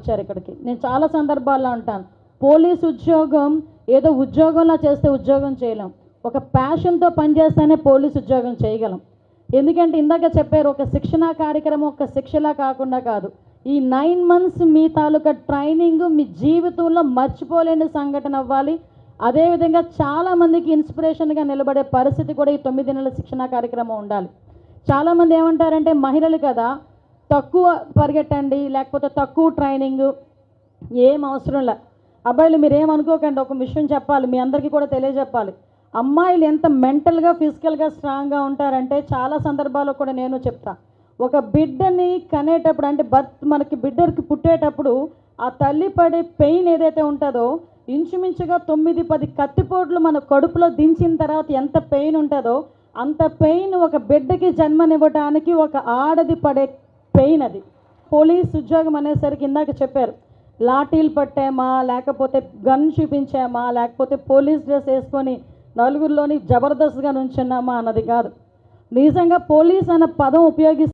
వచ్చారు ఇక్కడికి. నేను చాలా సందర్భాల్లో అంటాను, పోలీస్ ఉద్యోగం ఏదో ఉద్యోగంలా చేస్తే ఉద్యోగం చేయలేం, ఒక ప్యాషన్తో పనిచేస్తేనే పోలీస్ ఉద్యోగం చేయగలం. ఎందుకంటే ఇందాక చెప్పారు, ఒక శిక్షణా కార్యక్రమం ఒక శిక్షలా కాకుండా కాదు, ఈ 9 months మీ తాలూకా ట్రైనింగ్ మీ జీవితంలో మర్చిపోలేని సంఘటన అవ్వాలి. అదేవిధంగా చాలామందికి ఇన్స్పిరేషన్గా నిలబడే పరిస్థితి కూడా ఈ 9 నెలల శిక్షణా కార్యక్రమం ఉండాలి. చాలామంది ఏమంటారంటే, మహిళలు కదా తక్కువ పరిగెట్టండి, లేకపోతే తక్కువ ట్రైనింగ్, ఏం అవసరం లే. అబ్బాయిలు మీరు ఏమనుకోకండి, ఒక విషయం చెప్పాలి, మీ అందరికీ కూడా తెలియజెప్పాలి. అమ్మాయిలు ఎంత మెంటల్గా ఫిజికల్గా స్ట్రాంగ్గా ఉంటారంటే, చాలా సందర్భాల్లో కూడా నేను చెప్తా, ఒక బిడ్డని కనేటప్పుడు అంటే మనకి బిడ్డకి పుట్టేటప్పుడు ఆ తల్లి పడే పెయిన్ ఏదైతే ఉంటుందో, ఇంచుమించుగా 9-10 కత్తిపోట్లు మన కడుపులో దించిన తర్వాత ఎంత పెయిన్ ఉంటుందో అంత పెయిన్ ఒక బిడ్డకి జన్మనివ్వడానికి ఒక ఆడది పడే పెయిన్ అది. పోలీస్ ఉద్యోగం అనేసరికి ఇందాక చెప్పారు, లాఠీలు పట్టామా, లేకపోతే గన్ చూపించామా, లేకపోతే పోలీస్ డ్రెస్ వేసుకొని నలుగురిలోని జబర్దస్త్గా నుంచున్నామా అన్నది కాదు. నిజంగా పోలీస్ అన్న పదం ఉపయోగిస్తే